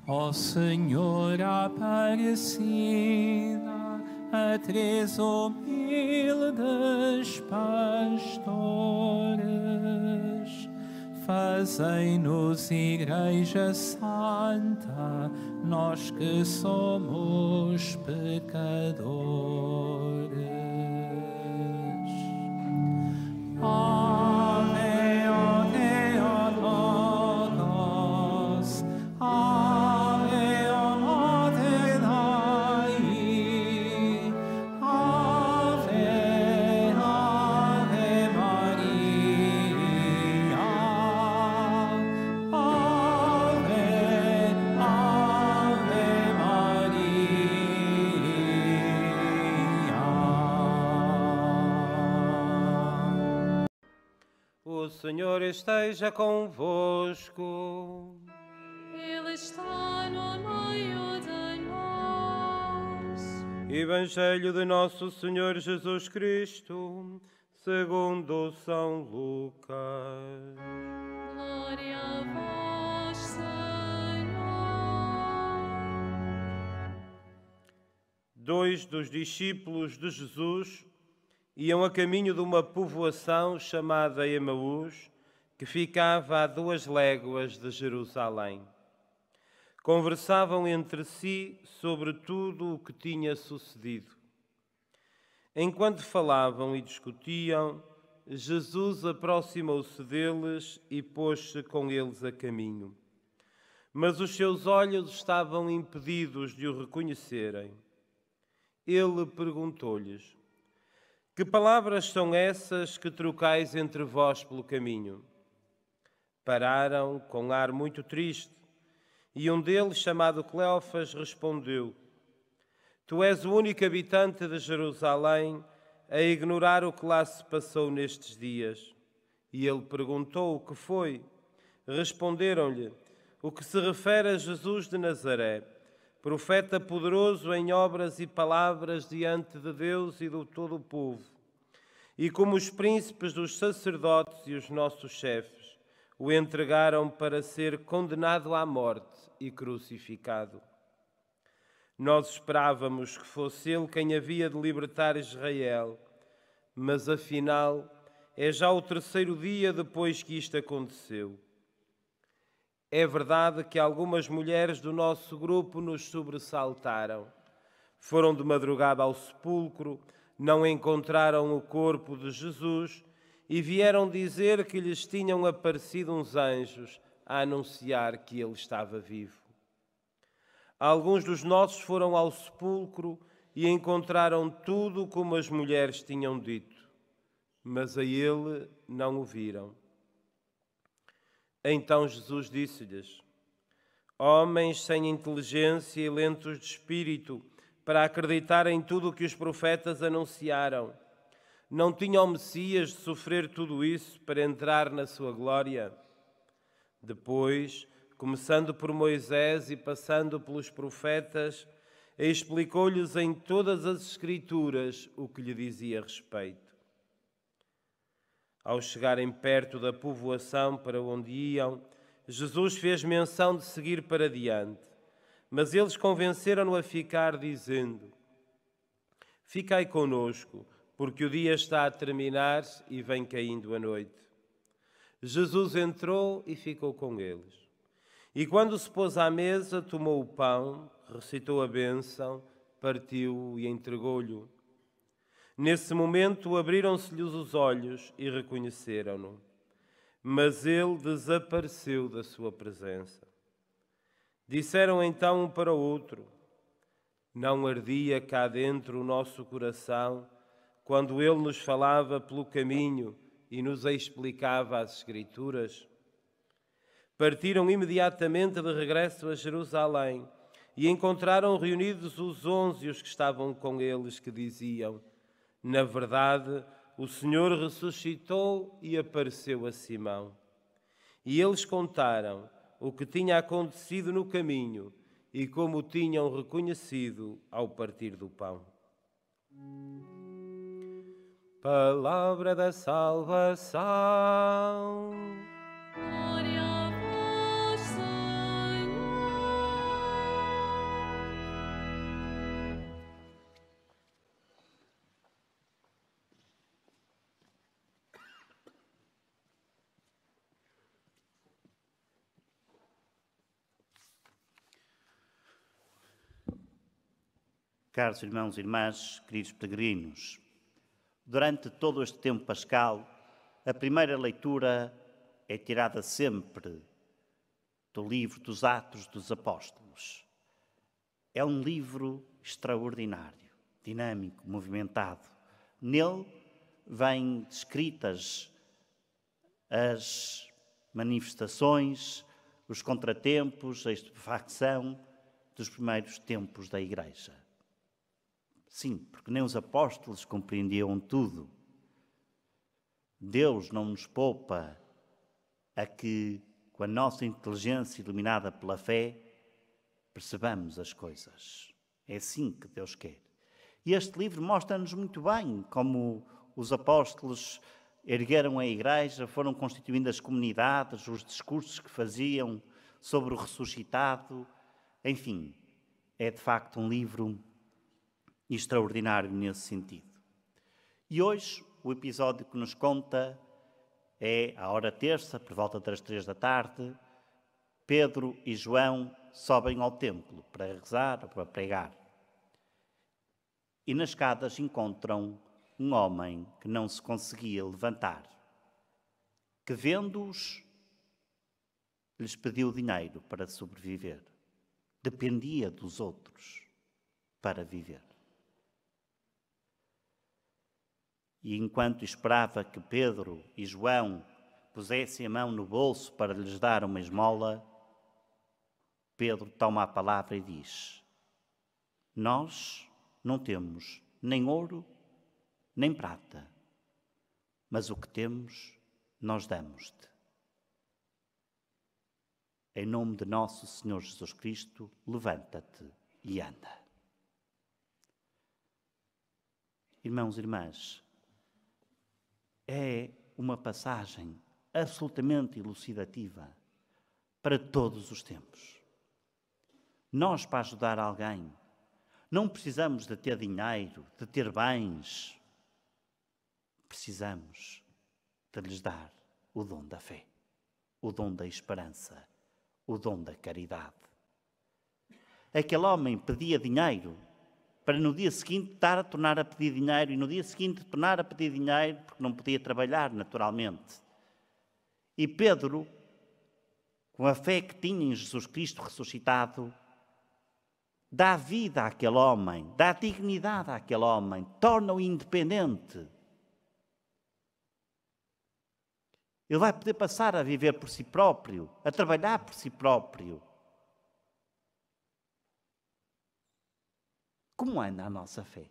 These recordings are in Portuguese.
Ó Senhor Aparecida, a três humildes pastores, fazei-nos Igreja Santa, nós que somos pecadores. Ave, o Theotokos, Ave, o Mater Dei, Ave, Ave Maria, Ave, Ave Maria. O Senhor esteja convosco. Ele está no meio de nós. Evangelho de Nosso Senhor Jesus Cristo, segundo São Lucas. Glória a vós, Senhor. Dois dos discípulos de Jesus iam a caminho de uma povoação chamada Emaús, que ficava a 2 léguas de Jerusalém. Conversavam entre si sobre tudo o que tinha sucedido. Enquanto falavam e discutiam, Jesus aproximou-se deles e pôs-se com eles a caminho. Mas os seus olhos estavam impedidos de o reconhecerem. Ele perguntou-lhes: que palavras são essas que trocais entre vós pelo caminho? Pararam com ar muito triste, e um deles, chamado Cleofas, respondeu: Tu és o único habitante de Jerusalém a ignorar o que lá se passou nestes dias. E ele perguntou: o que foi? Responderam-lhe: o que se refere a Jesus de Nazaré, profeta poderoso em obras e palavras diante de Deus e de todo o povo. E como os príncipes dos sacerdotes e os nossos chefes o entregaram para ser condenado à morte e crucificado. Nós esperávamos que fosse ele quem havia de libertar Israel, mas afinal é já o 3º dia depois que isto aconteceu. É verdade que algumas mulheres do nosso grupo nos sobressaltaram. Foram de madrugada ao sepulcro, não encontraram o corpo de Jesus e vieram dizer que lhes tinham aparecido uns anjos a anunciar que ele estava vivo. Alguns dos nossos foram ao sepulcro e encontraram tudo como as mulheres tinham dito, mas a ele não o viram. Então Jesus disse-lhes: homens sem inteligência e lentos de espírito, para acreditar em tudo o que os profetas anunciaram. Não tinha o Messias de sofrer tudo isso para entrar na sua glória? Depois, começando por Moisés e passando pelos profetas, explicou-lhes em todas as Escrituras o que lhe dizia respeito. Ao chegarem perto da povoação para onde iam, Jesus fez menção de seguir para diante, mas eles convenceram-no a ficar, dizendo: ficai conosco, porque o dia está a terminar e vem caindo a noite. Jesus entrou e ficou com eles. E quando se pôs à mesa, tomou o pão, recitou a bênção, partiu-o e entregou-lhe. Nesse momento abriram-se-lhes os olhos e reconheceram-no, mas ele desapareceu da sua presença. Disseram então um para o outro: não ardia cá dentro o nosso coração quando ele nos falava pelo caminho e nos explicava as Escrituras? Partiram imediatamente de regresso a Jerusalém e encontraram reunidos os 11 e os que estavam com eles, que diziam: na verdade, o Senhor ressuscitou e apareceu a Simão. E eles contaram o que tinha acontecido no caminho e como o tinham reconhecido ao partir do pão. Palavra da salvação. Glória a vós, Senhor. Caros irmãos e irmãs, queridos peregrinos, durante todo este tempo pascal, a primeira leitura é tirada sempre do livro dos Atos dos Apóstolos. É um livro extraordinário, dinâmico, movimentado. Nele vêm descritas as manifestações, os contratempos, a estupefacção dos primeiros tempos da Igreja. Sim, porque nem os apóstolos compreendiam tudo. Deus não nos poupa a que, com a nossa inteligência iluminada pela fé, percebamos as coisas. É assim que Deus quer. E este livro mostra-nos muito bem como os apóstolos ergueram a Igreja, foram constituindo as comunidades, os discursos que faziam sobre o ressuscitado. Enfim, é de facto um livro extraordinário nesse sentido. E hoje, o episódio que nos conta é, à hora terça, por volta das 3 da tarde, Pedro e João sobem ao templo para rezar ou para pregar. E nas escadas encontram um homem que não se conseguia levantar, que vendo-os, lhes pediu dinheiro para sobreviver. Dependia dos outros para viver. E enquanto esperava que Pedro e João pusessem a mão no bolso para lhes dar uma esmola, Pedro toma a palavra e diz: nós não temos nem ouro nem prata, mas o que temos nós damos-te. Em nome de nosso Senhor Jesus Cristo, levanta-te e anda. Irmãos e irmãs, é uma passagem absolutamente elucidativa para todos os tempos. Nós, para ajudar alguém, não precisamos de ter dinheiro, de ter bens. Precisamos de lhes dar o dom da fé, o dom da esperança, o dom da caridade. Aquele homem pedia dinheiro para no dia seguinte estar a tornar a pedir dinheiro e no dia seguinte tornar a pedir dinheiro porque não podia trabalhar naturalmente. E Pedro, com a fé que tinha em Jesus Cristo ressuscitado, dá vida àquele homem, dá dignidade àquele homem, torna-o independente. Ele vai poder passar a viver por si próprio, a trabalhar por si próprio. Como anda a nossa fé?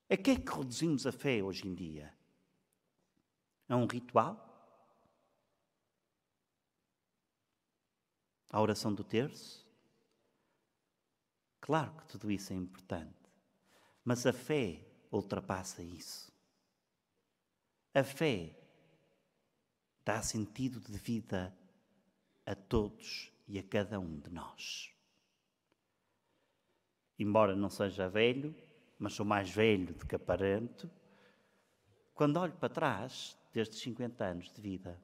A que é que reduzimos a fé hoje em dia? A um ritual? A oração do terço? Claro que tudo isso é importante, mas a fé ultrapassa isso. A fé dá sentido de vida a todos e a cada um de nós. Embora não seja velho, mas sou mais velho do que aparento, quando olho para trás destes 50 anos de vida,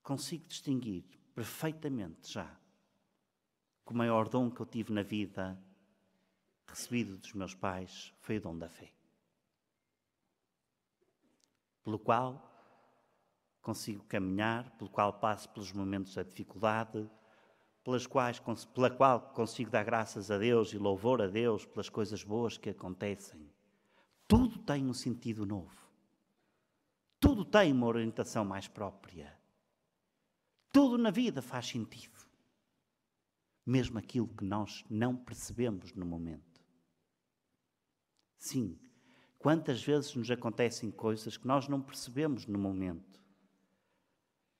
consigo distinguir perfeitamente já que o maior dom que eu tive na vida, recebido dos meus pais, foi o dom da fé. Pelo qual consigo caminhar, pelo qual passo pelos momentos da dificuldade, pela qual consigo dar graças a Deus e louvor a Deus pelas coisas boas que acontecem. Tudo tem um sentido novo. Tudo tem uma orientação mais própria. Tudo na vida faz sentido. Mesmo aquilo que nós não percebemos no momento. Sim, quantas vezes nos acontecem coisas que nós não percebemos no momento,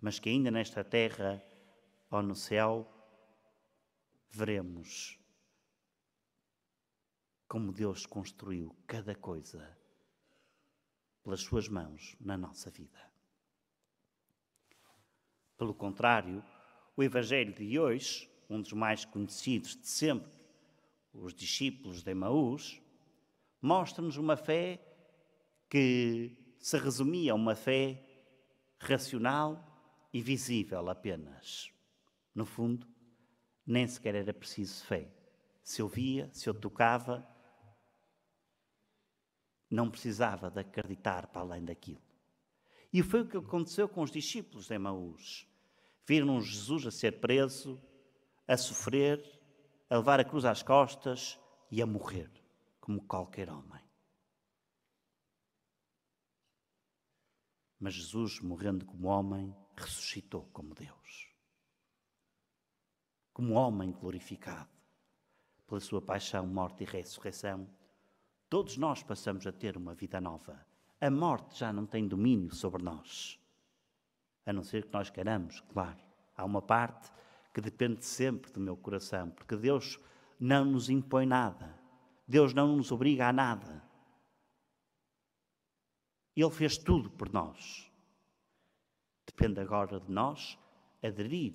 mas que ainda nesta terra ou no céu veremos como Deus construiu cada coisa pelas suas mãos na nossa vida. Pelo contrário, o Evangelho de hoje, um dos mais conhecidos de sempre, os discípulos de Emaús, mostra-nos uma fé que se resumia a uma fé racional e visível apenas. No fundo, nem sequer era preciso fé. Se eu via, se eu tocava, não precisava de acreditar para além daquilo. E foi o que aconteceu com os discípulos de Emaús. Viram Jesus a ser preso, a sofrer, a levar a cruz às costas e a morrer, como qualquer homem. Mas Jesus, morrendo como homem, ressuscitou como Deus. Como homem glorificado, pela sua paixão, morte e ressurreição, todos nós passamos a ter uma vida nova. A morte já não tem domínio sobre nós, a não ser que nós queiramos, claro. Há uma parte que depende sempre do meu coração, porque Deus não nos impõe nada. Deus não nos obriga a nada. Ele fez tudo por nós. Depende agora de nós aderir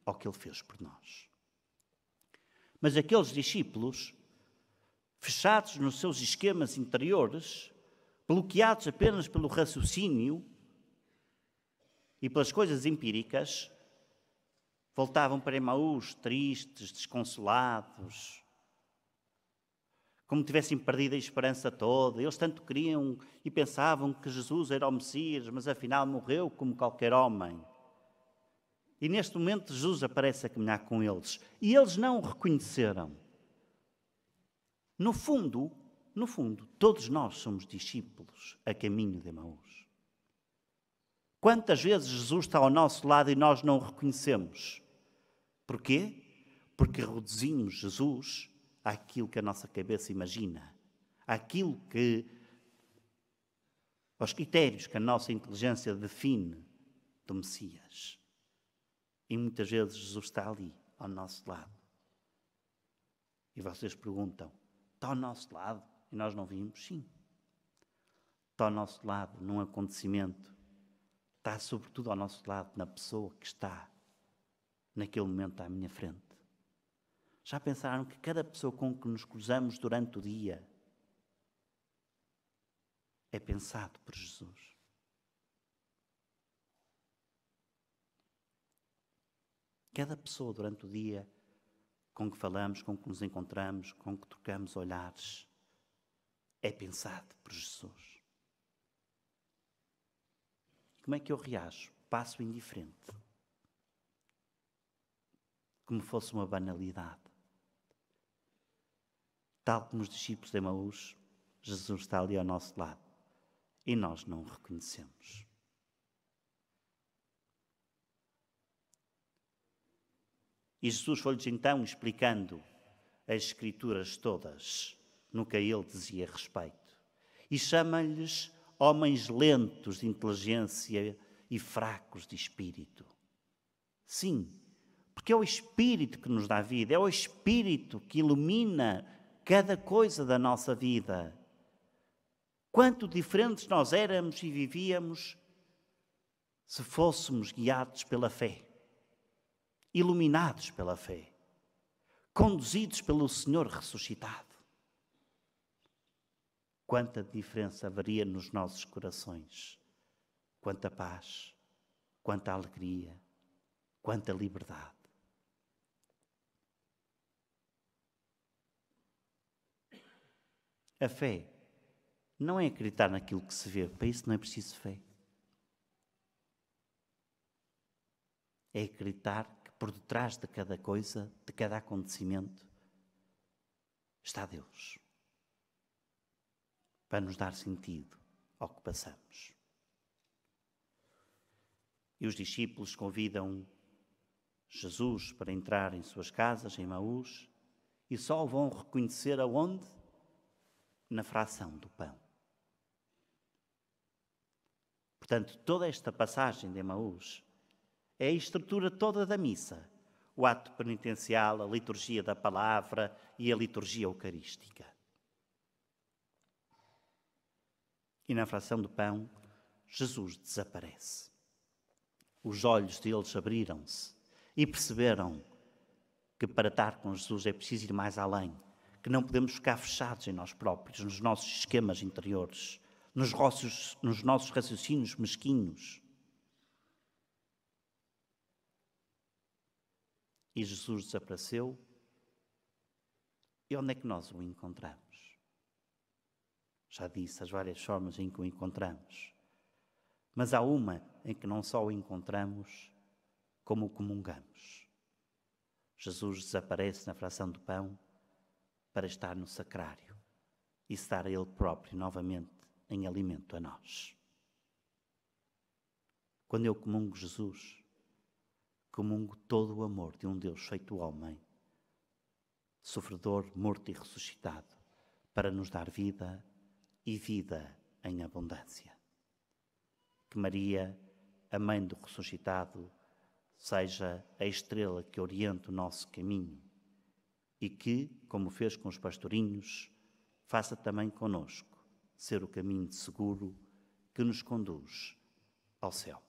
ao que Ele fez por nós. Mas aqueles discípulos, fechados nos seus esquemas interiores, bloqueados apenas pelo raciocínio e pelas coisas empíricas, voltavam para Emaús tristes, desconsolados, como tivessem perdido a esperança toda. Eles tanto queriam e pensavam que Jesus era o Messias, mas afinal morreu como qualquer homem. E neste momento Jesus aparece a caminhar com eles. E eles não o reconheceram. No fundo, todos nós somos discípulos a caminho de Emaús. Quantas vezes Jesus está ao nosso lado e nós não o reconhecemos? Porquê? Porque reduzimos Jesus àquilo que a nossa cabeça imagina, àquilo que, aos critérios que a nossa inteligência define do Messias. E muitas vezes Jesus está ali, ao nosso lado. E vocês perguntam, está ao nosso lado e nós não vimos? Sim. Está ao nosso lado num acontecimento. Está sobretudo ao nosso lado na pessoa que está naquele momento à minha frente. Já pensaram que cada pessoa com que nos cruzamos durante o dia é pensado por Jesus? Cada pessoa durante o dia com que falamos, com que nos encontramos, com que trocamos olhares, é pensado por Jesus. Como é que eu reajo? Passo indiferente. Como fosse uma banalidade. Tal como os discípulos de Emaús, Jesus está ali ao nosso lado e nós não o reconhecemos. E Jesus foi-lhes então explicando as Escrituras todas, no que a ele dizia respeito. E chama-lhes homens lentos de inteligência e fracos de espírito. Sim, porque é o Espírito que nos dá vida, é o Espírito que ilumina cada coisa da nossa vida. Quanto diferentes nós éramos e vivíamos se fôssemos guiados pela fé, iluminados pela fé, conduzidos pelo Senhor ressuscitado. Quanta diferença haveria nos nossos corações, quanta paz, quanta alegria, quanta liberdade. A fé não é acreditar naquilo que se vê, para isso não é preciso fé. É acreditar que por detrás de cada coisa, de cada acontecimento, está Deus, para nos dar sentido ao que passamos. E os discípulos convidam Jesus para entrar em suas casas, em Emaús, e só o vão reconhecer aonde? Na fração do pão. Portanto, toda esta passagem de Emaús é a estrutura toda da missa, o ato penitencial, a liturgia da palavra e a liturgia eucarística. E na fração do pão, Jesus desaparece. Os olhos deles abriram-se e perceberam que para estar com Jesus é preciso ir mais além, que não podemos ficar fechados em nós próprios, nos nossos esquemas interiores, nos nossos raciocínios mesquinhos. e Jesus desapareceu. E onde é que nós o encontramos? Já disse as várias formas em que o encontramos. Mas há uma em que não só o encontramos, como o comungamos. Jesus desaparece na fração do pão para estar no sacrário e se dar a Ele próprio novamente em alimento a nós. Quando eu comungo Jesus, comungo todo o amor de um Deus feito homem, sofredor, morto e ressuscitado, para nos dar vida e vida em abundância. Que Maria, a mãe do ressuscitado, seja a estrela que orienta o nosso caminho e que, como fez com os pastorinhos, faça também conosco ser o caminho seguro que nos conduz ao céu.